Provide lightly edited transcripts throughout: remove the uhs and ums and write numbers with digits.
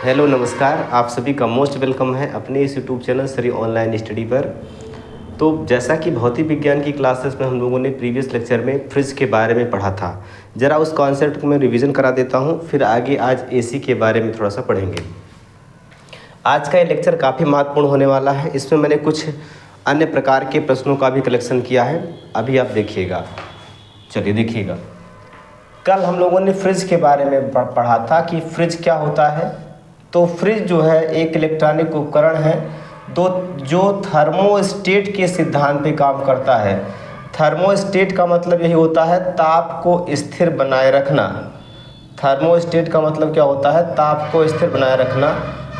Hello नमस्कार, आप सभी का मोस्ट वेलकम है अपने इस YouTube channel Shri online study पर। तो जैसा कि भौतिक विज्ञान की क्लासेस में हम लोगों ने प्रीवियस लेक्चर में फ्रिज के बारे में पढ़ा था, ज़रा उस कॉन्सेप्ट को मैं रिवीजन करा देता हूं, फिर आगे आज एसी के बारे में थोड़ा सा पढ़ेंगे। आज का ये लेक्चर काफ़ी महत्वपूर्ण होने वाला है। इसमें मैंने कुछ अन्य प्रकार के प्रश्नों का भी कलेक्शन किया है, अभी आप देखिएगा। चलिए देखिएगा, कल हम लोगों ने फ्रिज के बारे में पढ़ा था कि फ्रिज क्या होता है। तो फ्रिज जो है एक इलेक्ट्रॉनिक उपकरण है जो थर्मोस्टेट के सिद्धांत पे काम करता है। थर्मोस्टेट का मतलब यही होता है ताप को स्थिर बनाए रखना। थर्मोस्टेट का मतलब क्या होता है? ताप को स्थिर बनाए रखना।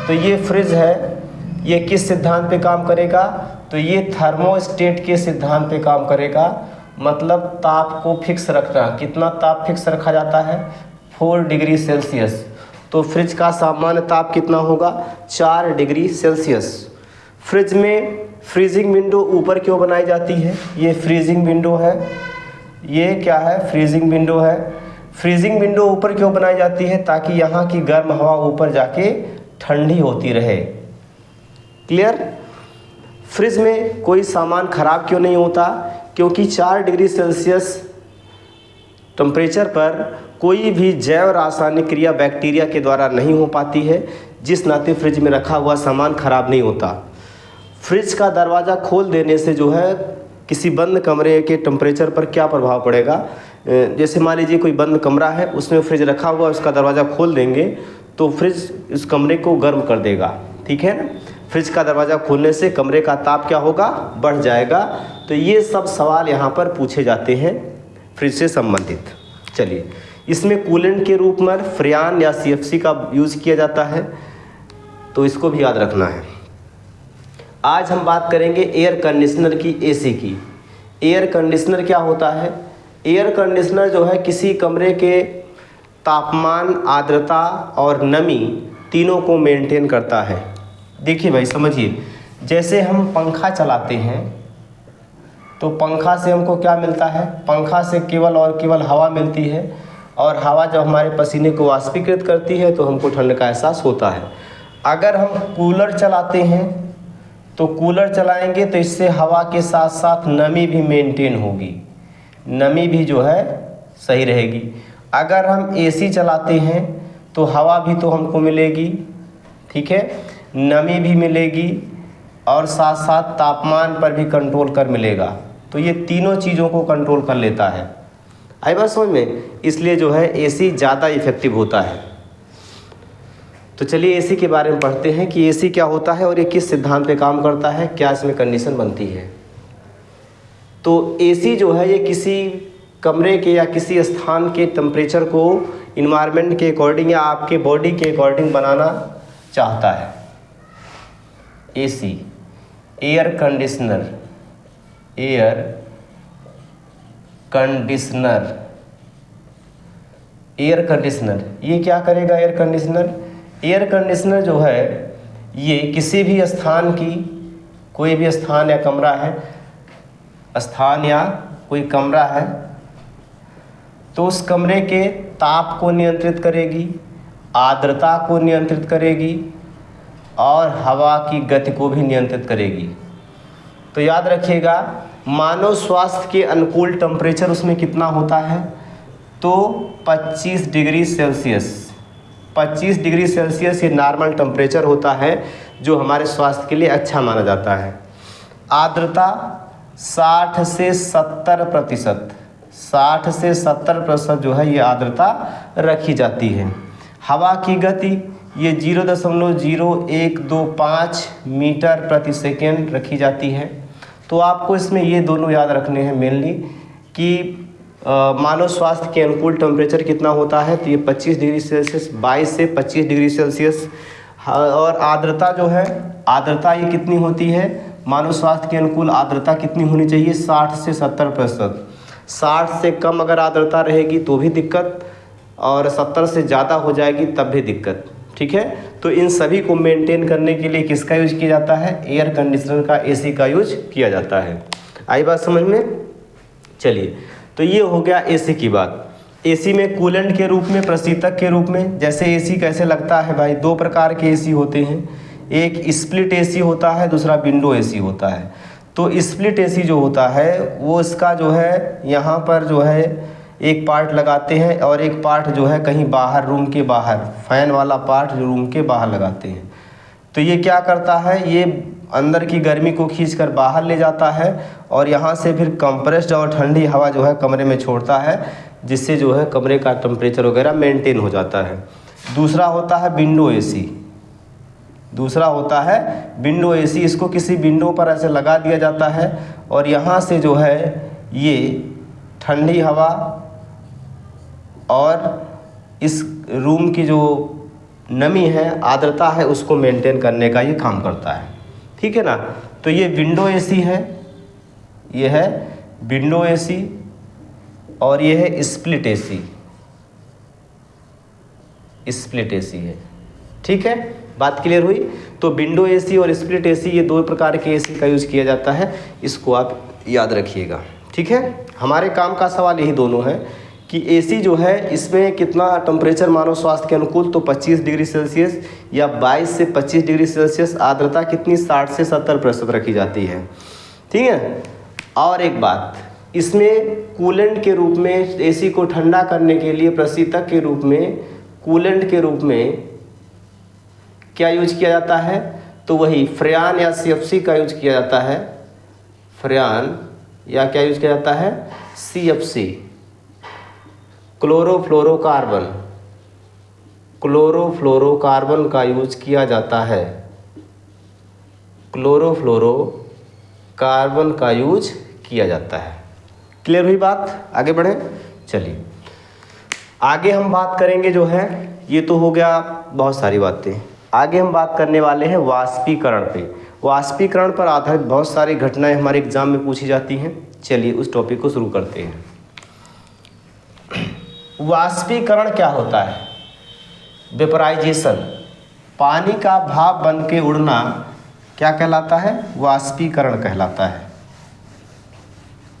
तो ये फ्रिज है, ये किस सिद्धांत पे काम करेगा? तो ये थर्मोस्टेट के सिद्धांत पे काम करेगा। मतलब ताप को फिक्स रखना। कितना ताप फिक्स रखा जाता है? 4 डिग्री सेल्सियस। तो फ्रिज का सामान्य ताप कितना होगा? 4 डिग्री सेल्सियस। फ्रिज में फ्रीजिंग विंडो ऊपर क्यों बनाई जाती है? ये फ्रीजिंग विंडो है। ये क्या है? फ्रीजिंग विंडो है। फ्रीजिंग विंडो ऊपर क्यों बनाई जाती है? ताकि यहाँ की गर्म हवा ऊपर जाके ठंडी होती रहे। क्लियर? फ्रिज में कोई सामान खराब क्यों नहीं होता? क्योंकि 4 डिग्री सेल्सियस टेम्परेचर पर कोई भी जैव रासायनिक क्रिया बैक्टीरिया के द्वारा नहीं हो पाती है, जिस नाते फ्रिज में रखा हुआ सामान खराब नहीं होता। फ्रिज का दरवाज़ा खोल देने से जो है किसी बंद कमरे के टेम्परेचर पर क्या प्रभाव पड़ेगा? जैसे मान लीजिए कोई बंद कमरा है, उसमें फ्रिज रखा हुआ, उसका दरवाज़ा खोल देंगे तो फ्रिज उस कमरे को गर्म कर देगा। ठीक है ना? फ्रिज का दरवाज़ा खोलने से कमरे का ताप क्या होगा? बढ़ जाएगा। तो ये सब सवाल यहाँ पर पूछे जाते हैं फ्रिज से संबंधित। चलिए, इसमें कूलेंट के रूप में फ्रियान या सीएफसी का यूज़ किया जाता है, तो इसको भी याद रखना है। आज हम बात करेंगे एयर कंडीशनर की, एसी की। एयर कंडीशनर क्या होता है? एयर कंडीशनर जो है किसी कमरे के तापमान, आर्द्रता और नमी तीनों को मेंटेन करता है। देखिए भाई, समझिए, जैसे हम पंखा चलाते हैं तो पंखा से हमको क्या मिलता है? पंखा से केवल और केवल हवा मिलती है, और हवा जब हमारे पसीने को वाष्पीकृत करती है तो हमको ठंड का एहसास होता है। अगर हम कूलर चलाते हैं तो कूलर चलाएंगे तो इससे हवा के साथ साथ नमी भी मेंटेन होगी, नमी भी जो है सही रहेगी। अगर हम एसी चलाते हैं तो हवा भी तो हमको मिलेगी, ठीक है, नमी भी मिलेगी और साथ साथ तापमान पर भी कंट्रोल कर मिलेगा। तो ये तीनों चीज़ों को कंट्रोल कर लेता है। आई बात समझ में? इसलिए जो है एसी ज़्यादा इफेक्टिव होता है। तो चलिए एसी के बारे में पढ़ते हैं कि एसी क्या होता है और ये किस सिद्धांत पे काम करता है, क्या इसमें कंडीशन बनती है। तो एसी जो है ये किसी कमरे के या किसी स्थान के टेम्परेचर को इन्वायरमेंट के अकॉर्डिंग या आपके बॉडी के अकॉर्डिंग बनाना चाहता है। AC, air conditioner, air conditioner, air conditioner ये क्या करेगा? एयर कंडीशनर, एयर कंडीशनर जो है ये किसी भी स्थान की, कोई भी स्थान या कमरा है, स्थान या कोई कमरा है, तो उस कमरे के ताप को नियंत्रित करेगी, आर्द्रता को नियंत्रित करेगी और हवा की गति को भी नियंत्रित करेगी। तो याद रखिएगा, मानव स्वास्थ्य के अनुकूल टेम्परेचर उसमें कितना होता है? तो 25 डिग्री सेल्सियस। 25 डिग्री सेल्सियस ये नॉर्मल टेम्परेचर होता है जो हमारे स्वास्थ्य के लिए अच्छा माना जाता है। आर्द्रता 60 से 70%, 60 से 70% जो है ये आर्द्रता रखी जाती है। हवा की गति ये 0.0125 मीटर प्रति सेकेंड रखी जाती है। तो आपको इसमें ये दोनों याद रखने हैं मेनली कि मानव स्वास्थ्य के अनुकूल टेम्परेचर कितना होता है, तो ये 25 डिग्री सेल्सियस, 22 से 25 डिग्री सेल्सियस। और आर्द्रता जो है, आर्द्रता ये कितनी होती है? मानव स्वास्थ्य के अनुकूल आर्द्रता कितनी होनी चाहिए? 60 से 70%। 60 से कम अगर आर्द्रता रहेगी तो भी दिक्कत, और 70 से ज़्यादा हो जाएगी तब भी दिक्कत। ठीक है, तो इन सभी को मेंटेन करने के लिए किसका यूज किया जाता है? एयर कंडीशनर का, एसी का यूज किया जाता है। आई बात समझ में? चलिए, तो ये हो गया एसी की बात। एसी में कूलेंट के रूप में, प्रशीतक के रूप में। जैसे एसी कैसे लगता है भाई, दो प्रकार के एसी होते हैं, एक स्प्लिट एसी होता है, दूसरा विंडो एसी होता है। तो स्प्लिट एसी जो होता है वो इसका जो है यहाँ पर जो है एक पार्ट लगाते हैं और एक पार्ट जो है कहीं बाहर, रूम के बाहर, फैन वाला पार्ट जो रूम के बाहर लगाते हैं। तो ये क्या करता है, ये अंदर की गर्मी को खींचकर बाहर ले जाता है और यहाँ से फिर कंप्रेस्ड और ठंडी हवा जो है कमरे में छोड़ता है, जिससे जो है कमरे का टेम्परेचर वगैरह मेंटेन हो जाता है। दूसरा होता है विंडो एसी। दूसरा होता है विंडो एसी। इसको किसी विंडो पर ऐसे लगा दिया जाता है और यहाँ से जो है ये ठंडी हवा और इस रूम की जो नमी है, आर्द्रता है, उसको मेंटेन करने का ये काम करता है। ठीक है ना। तो ये विंडो एसी है, ये है विंडो एसी और ये है स्प्लिट एसी। स्प्लिट एसी है। ठीक है, बात क्लियर हुई। तो विंडो एसी और स्प्लिट एसी, ये दो प्रकार के एसी का यूज़ किया जाता है, इसको आप याद रखिएगा। ठीक है, हमारे काम का सवाल यही दोनों है कि एसी जो है इसमें कितना टेम्परेचर मानो स्वास्थ्य के अनुकूल, तो 25 डिग्री सेल्सियस या 22 से 25 डिग्री सेल्सियस। आर्द्रता कितनी, 60 से 70% रखी जाती है। ठीक है। और एक बात, इसमें कूलेंट के रूप में, एसी को ठंडा करने के लिए प्रशीतक के रूप में, कूलेंट के रूप में क्या यूज किया जाता है, तो वही फ्रेन या सीएफसी का यूज किया जाता है। फ्रेन या क्या यूज किया जाता है, सीएफसी, क्लोरोफ्लोरोकार्बन। क्लोरोफ्लोरोकार्बन का यूज किया जाता है। क्लोरोफ्लोरोकार्बन का यूज किया जाता है। क्लियर हुई बात, आगे बढ़े। चलिए आगे हम बात करेंगे जो है, ये तो हो गया बहुत सारी बातें। आगे हम बात करने वाले हैं वाष्पीकरण पे। वाष्पीकरण पर आधारित बहुत सारी घटनाएं हमारे एग्जाम में पूछी जाती हैं। चलिए उस टॉपिक को शुरू करते हैं। वाष्पीकरण क्या होता है, वेपराइजेशन, पानी का भाप बन के उड़ना क्या कहलाता है, वाष्पीकरण कहलाता है।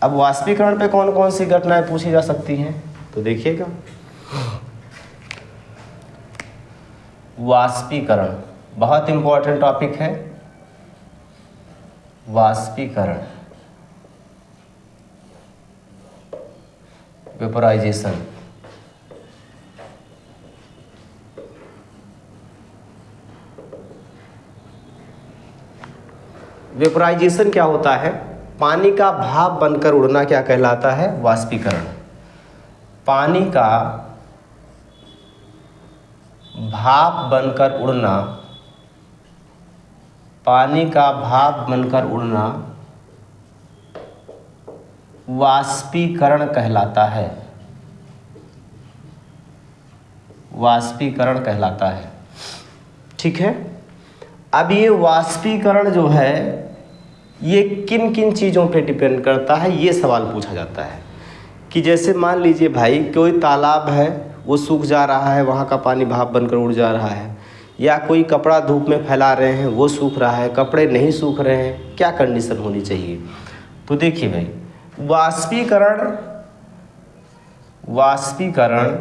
अब वाष्पीकरण पे कौन कौन सी घटनाएं पूछी जा सकती हैं, तो देखिएगा। वाष्पीकरण बहुत इंपॉर्टेंट टॉपिक है। वाष्पीकरण, वेपराइजेशन। वेपराइजेशन क्या होता है, पानी का भाप बनकर उड़ना क्या कहलाता है, वाष्पीकरण। पानी का भाप बनकर उड़ना, पानी का भाप बनकर उड़ना वाष्पीकरण कहलाता है। वाष्पीकरण कहलाता है। ठीक है। अब ये वाष्पीकरण जो है ये किन किन चीज़ों पे डिपेंड करता है, ये सवाल पूछा जाता है। कि जैसे मान लीजिए भाई कोई तालाब है, वो सूख जा रहा है, वहाँ का पानी भाप बनकर उड़ जा रहा है, या कोई कपड़ा धूप में फैला रहे हैं, वो सूख रहा है, कपड़े नहीं सूख रहे हैं, क्या कंडीशन होनी चाहिए। तो देखिए भाई, वाष्पीकरण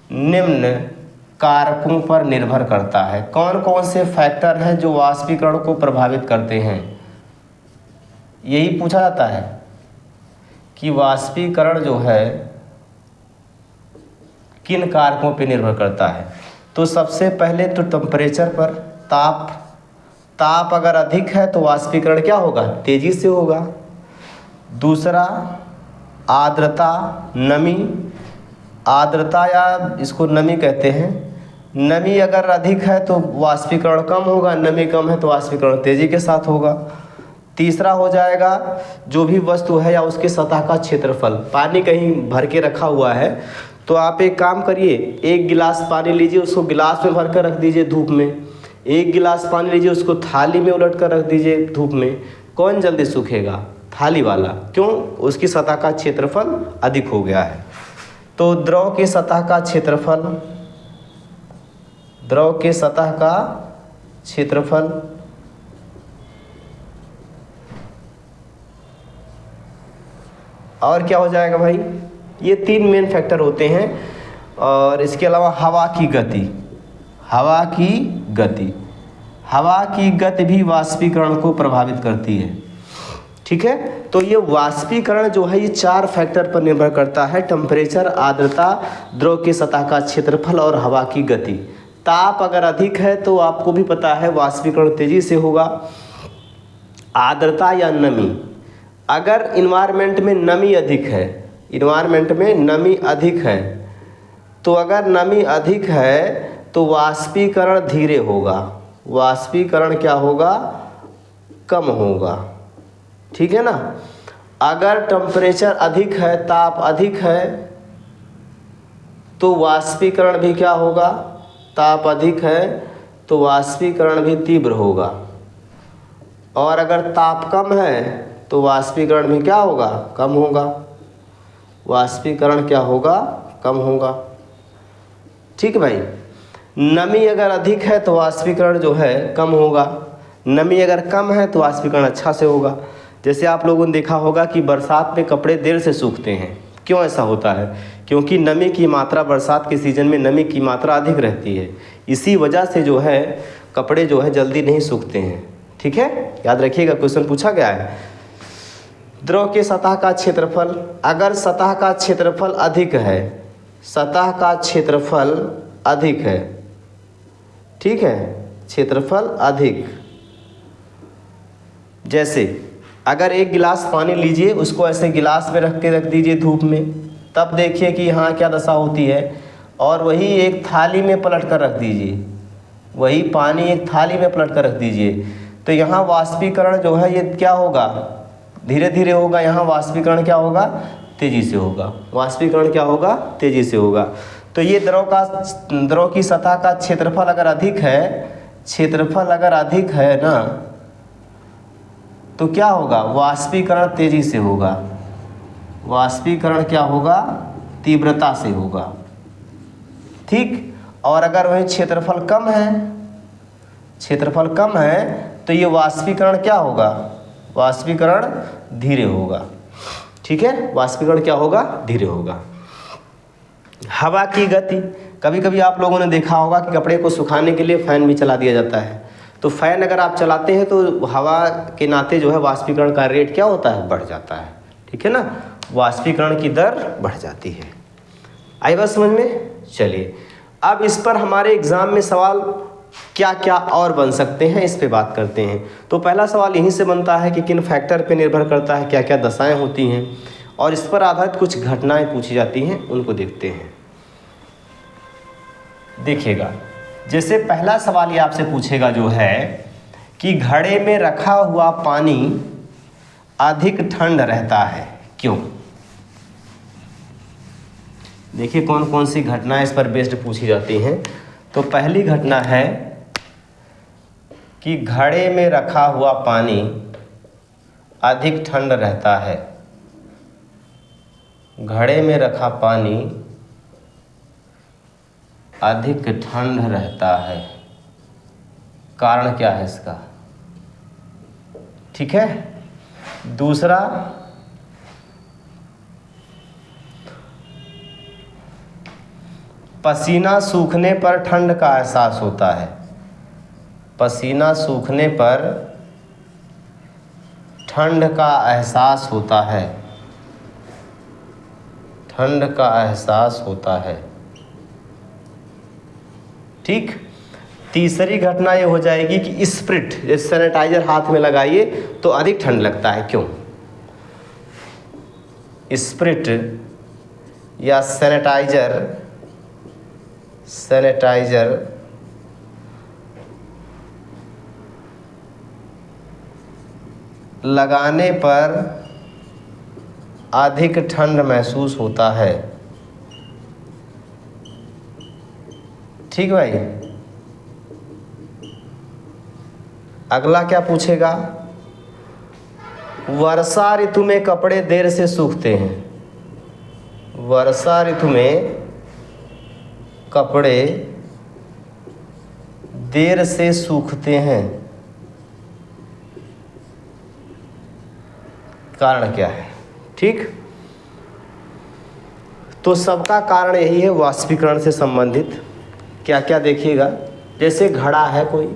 निम्न कारकों पर निर्भर करता है। कौन कौन से फैक्टर हैं जो वाष्पीकरण को प्रभावित करते हैं, यही पूछा जाता है कि वाष्पीकरण जो है किन कारकों पर निर्भर करता है। तो सबसे पहले तो टेम्परेचर पर, ताप अगर अधिक है तो वाष्पीकरण क्या होगा, तेजी से होगा। दूसरा आर्द्रता, नमी, आर्द्रता या इसको नमी कहते हैं। नमी अगर अधिक है तो वाष्पीकरण कम होगा, नमी कम है तो वाष्पीकरण तेजी के साथ होगा। तीसरा हो जाएगा जो भी वस्तु है या उसके सतह का क्षेत्रफल। पानी कहीं भर के रखा हुआ है तो आप एक काम करिए, एक गिलास पानी लीजिए, उसको गिलास में भर कर रख दीजिए धूप में। एक गिलास पानी लीजिए, उसको थाली में उलट कर रख दीजिए धूप में। कौन जल्दी सूखेगा, थाली वाला। क्यों, उसकी सतह का क्षेत्रफल अधिक हो गया है। तो द्रव के सतह का क्षेत्रफल, द्रव के सतह का क्षेत्रफल और क्या हो जाएगा भाई, ये 3 मेन फैक्टर होते हैं। और इसके अलावा हवा की गति, हवा की गति, हवा की गति भी वाष्पीकरण को प्रभावित करती है। ठीक है, तो ये वाष्पीकरण जो है ये 4 फैक्टर पर निर्भर करता है, टेम्परेचर, आर्द्रता, द्रव की सतह का क्षेत्रफल और हवा की गति। ताप अगर अधिक है तो आपको भी पता है वाष्पीकरण तेजी से होगा। आर्द्रता या नमी, अगर इन्वायरमेंट में नमी अधिक है, इन्वायरमेंट में नमी अधिक है, तो अगर नमी अधिक है तो वाष्पीकरण धीरे होगा, वाष्पीकरण क्या होगा, कम होगा। ठीक है ना। अगर टेम्परेचर अधिक है, ताप अधिक है, तो वाष्पीकरण भी क्या होगा, ताप अधिक है तो वाष्पीकरण भी तीव्र होगा। और अगर ताप कम है तो वाष्पीकरण भी क्या होगा, कम होगा। वाष्पीकरण क्या होगा, कम होगा। ठीक है भाई। नमी अगर अधिक है तो वाष्पीकरण जो है कम होगा, नमी अगर कम है तो वाष्पीकरण अच्छा से होगा। जैसे आप लोगों ने देखा होगा कि बरसात में कपड़े देर से सूखते हैं। क्यों ऐसा होता है, क्योंकि नमी की मात्रा, बरसात के सीज़न में नमी की मात्रा अधिक रहती है, इसी वजह से जो है कपड़े जो है जल्दी नहीं सूखते हैं। ठीक है, याद रखिएगा, क्वेश्चन पूछा गया है। द्रव के सतह का क्षेत्रफल, अगर सतह का क्षेत्रफल अधिक है, सतह का क्षेत्रफल अधिक है, ठीक है, क्षेत्रफल अधिक, जैसे अगर एक गिलास पानी लीजिए, उसको ऐसे गिलास में रख दीजिए धूप में, तब देखिए कि यहाँ क्या दशा होती है। और वही एक थाली में पलट कर रख दीजिए, वही पानी एक थाली में पलट कर रख दीजिए, तो यहाँ वाष्पीकरण जो है ये क्या होगा, धीरे धीरे होगा। यहाँ वाष्पीकरण क्या होगा, तेज़ी से होगा। वाष्पीकरण क्या होगा, तेज़ी से होगा। तो ये द्रव की सतह का क्षेत्रफल अगर अधिक है, क्षेत्रफल अगर अधिक है ना, तो क्या होगा, वाष्पीकरण तेजी से होगा। वाष्पीकरण क्या होगा, तीव्रता से होगा। ठीक। और अगर वही क्षेत्रफल कम है, क्षेत्रफल कम है, तो ये वाष्पीकरण क्या होगा, वाष्पीकरण धीरे होगा। ठीक है, वाष्पीकरण क्या होगा, धीरे होगा। हवा की गति, कभी कभी आप लोगों ने देखा होगा कि कपड़े को सुखाने के लिए फ़ैन भी चला दिया जाता है। तो फ़ैन अगर आप चलाते हैं तो हवा के नाते जो है वाष्पीकरण का रेट क्या होता है, बढ़ जाता है। ठीक है ना, वाष्पीकरण की दर बढ़ जाती है। आई बात समझ में। चलिए, अब इस पर हमारे एग्ज़ाम में सवाल क्या क्या और बन सकते हैं, इस पे बात करते हैं। तो पहला सवाल यहीं से बनता है कि किन फैक्टर पे निर्भर करता है, क्या क्या दशाएं होती हैं, और इस पर आधारित कुछ घटनाएं पूछी जाती हैं, उनको देखते हैं। देखिएगा, जैसे पहला सवाल ये आपसे पूछेगा जो है कि घड़े में रखा हुआ पानी अधिक ठंड रहता है, क्यों। देखिए कौन कौन सी घटनाएं इस पर बेस्ड पूछी जाती हैं। तो पहली घटना है कि घड़े में रखा हुआ पानी अधिक ठंड रहता है। घड़े में रखा पानी अधिक ठंड रहता है, कारण क्या है इसका। ठीक है। दूसरा, पसीना सूखने पर ठंड का एहसास होता है। पसीना सूखने पर ठंड का एहसास होता है, ठंड का एहसास होता है। ठीक। तीसरी घटना ये हो जाएगी कि स्प्रिट, जैसे सैनिटाइजर हाथ में लगाइए तो अधिक ठंड लगता है, क्यों। स्प्रिट या सैनिटाइजर लगाने पर अधिक ठंड महसूस होता है। ठीक भाई। अगला क्या पूछेगा, वर्षा ऋतु में कपड़े देर से सूखते हैं। वर्षा ऋतु में कपड़े देर से सूखते हैं, कारण क्या है। ठीक। तो सबका कारण यही है वाष्पीकरण से संबंधित। क्या क्या देखिएगा, जैसे घड़ा है कोई,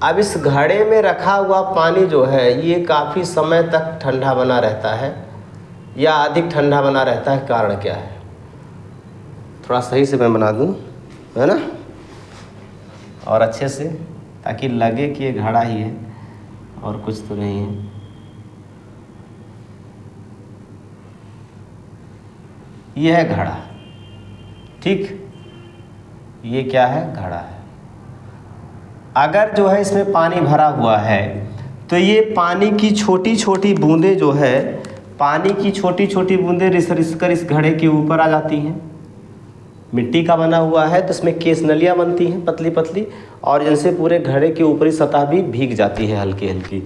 अब इस घड़े में रखा हुआ पानी जो है ये काफ़ी समय तक ठंडा बना रहता है या अधिक ठंडा बना रहता है, कारण क्या है? थोड़ा सही से मैं बना दूं, है ना, और अच्छे से, ताकि लगे कि ये घड़ा ही है और कुछ तो नहीं है। ये है घड़ा, ठीक, ये क्या है? घड़ा है। अगर जो है इसमें पानी भरा हुआ है तो ये पानी की छोटी छोटी बूंदें जो है, पानी की छोटी छोटी बूंदें रिस कर इस घड़े के ऊपर आ जाती हैं। मिट्टी का बना हुआ है तो इसमें केस नलियाँ बनती हैं पतली पतली, और जिनसे पूरे घड़े की ऊपरी सतह भी भीग जाती है हल्की हल्की।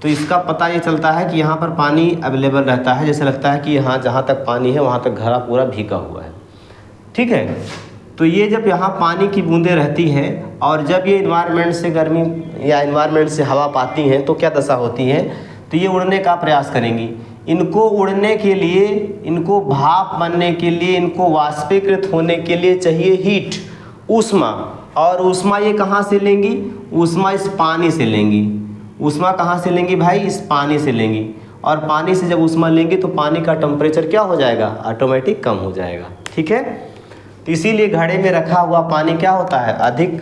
तो इसका पता ये चलता है कि यहाँ पर पानी अवेलेबल रहता है, जैसे लगता है कि यहाँ जहाँ तक पानी है वहाँ तक घड़ा पूरा भीगा हुआ है, ठीक है। तो ये जब यहाँ पानी की बूंदें रहती हैं और जब ये इन्वायरमेंट से गर्मी या इन्वायरमेंट से हवा पाती हैं तो क्या दशा होती है? तो ये उड़ने का प्रयास करेंगी। इनको उड़ने के लिए, इनको भाप बनने के लिए, इनको वाष्पीकृत होने के लिए चाहिए हीट, ऊष्मा। और ऊष्मा ये कहाँ से लेंगी? ऊष्मा इस पानी से लेंगी। ऊष्मा कहाँ से लेंगी भाई? इस पानी से लेंगी। और पानी से जब ऊष्मा लेंगी तो पानी का टेम्परेचर क्या हो जाएगा? ऑटोमेटिक कम हो जाएगा, ठीक है। तो इसीलिए घड़े में रखा हुआ पानी क्या होता है? अधिक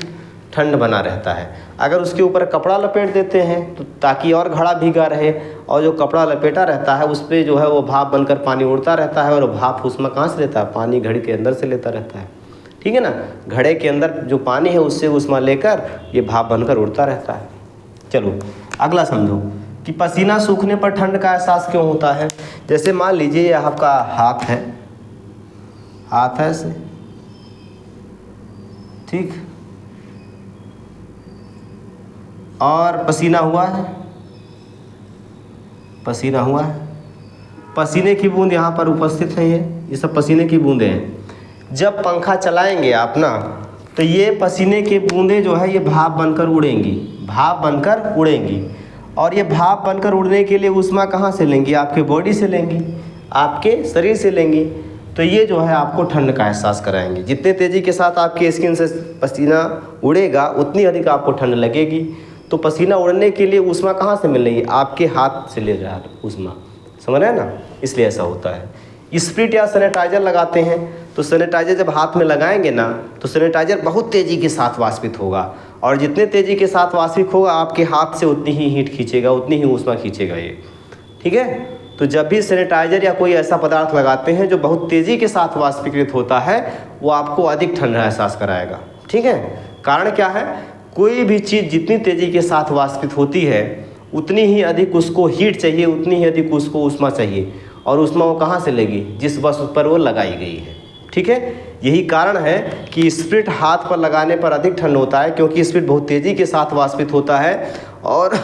ठंड बना रहता है। अगर उसके ऊपर कपड़ा लपेट देते हैं तो ताकि और घड़ा भीगा रहे, और जो कपड़ा लपेटा रहता है उस पर जो है वो भाप बनकर पानी उड़ता रहता है, और भाप ऊष्मा कहाँ से लेता है? पानी घड़े के अंदर से लेता रहता है, ठीक है ना। घड़े के अंदर जो पानी है उससे ऊष्मा लेकर ये भाप बनकर उड़ता रहता है। चलो अगला समझो कि पसीना सूखने पर ठंड का एहसास क्यों होता है। जैसे मान लीजिए ये आपका हाथ है, हाथ है ऐसे, ठीक, और पसीना हुआ है, पसीना हुआ है, पसीने की बूंद यहाँ पर उपस्थित है, ये सब पसीने की बूंदें हैं। जब पंखा चलाएंगे आप ना तो ये पसीने की बूंदें जो है ये भाप बनकर उड़ेंगी, भाप बनकर उड़ेंगी। और ये भाप बनकर उड़ने के लिए ऊष्मा कहाँ से लेंगी? आपके बॉडी से लेंगी, आपके शरीर से लेंगी। तो ये जो है आपको ठंड का एहसास कराएंगे। जितने तेज़ी के साथ आपके स्किन से पसीना उड़ेगा उतनी अधिक आपको ठंड लगेगी। तो पसीना उड़ने के लिए ऊष्मा कहाँ से मिल रही है? आपके हाथ से ले रहा है ऊष्मा, समझ रहे हैं ना, इसलिए ऐसा होता है। स्प्रिट या सैनिटाइज़र लगाते हैं तो सैनिटाइज़र जब हाथ में लगाएंगे ना तो सैनिटाइज़र बहुत तेज़ी के साथ वाष्पित होगा, और जितने तेज़ी के साथ वाष्पित होगा आपके हाथ से उतनी ही हीट खींचेगा, उतनी ही ऊष्मा खींचेगा ये, ठीक है। तो जब भी सैनिटाइज़र या कोई ऐसा पदार्थ लगाते हैं जो बहुत तेज़ी के साथ वाष्पीकृत होता है वो आपको अधिक ठंड का एहसास कराएगा, ठीक है। कारण क्या है? कोई भी चीज़ जितनी तेज़ी के साथ वाष्पित होती है उतनी ही अधिक उसको हीट चाहिए, उतनी ही अधिक उसको ऊष्मा चाहिए, और ऊष्मा वो कहाँ से लेगी? जिस वस्तु पर वो लगाई गई है, ठीक है। यही कारण है कि स्प्रिट हाथ पर लगाने पर अधिक ठंड होता है, क्योंकि स्प्रिट बहुत तेज़ी के साथ वाष्पित होता है और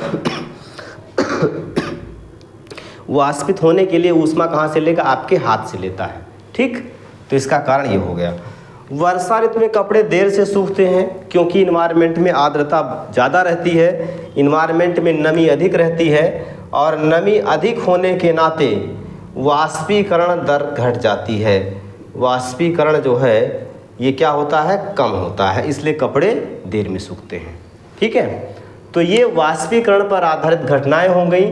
वाष्पित होने के लिए ऊष्मा कहाँ से लेगा? आपके हाथ से लेता है, ठीक। तो इसका कारण ये हो गया। वर्षा ऋतु में कपड़े देर से सूखते हैं क्योंकि इन्वायरमेंट में आर्द्रता ज़्यादा रहती है, इन्वायरमेंट में नमी अधिक रहती है, और नमी अधिक होने के नाते वाष्पीकरण दर घट जाती है। वाष्पीकरण जो है ये क्या होता है? कम होता है, इसलिए कपड़े देर में सूखते हैं, ठीक है। तो ये वाष्पीकरण पर आधारित घटनाएं हो गई।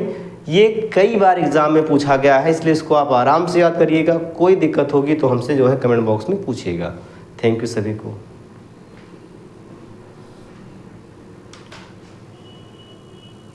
ये कई बार एग्ज़ाम में पूछा गया है, इसलिए इसको आप आराम से याद करिएगा। कोई दिक्कत होगी तो हमसे जो है कमेंट बॉक्स में पूछिएगा। थैंक यू सभी को।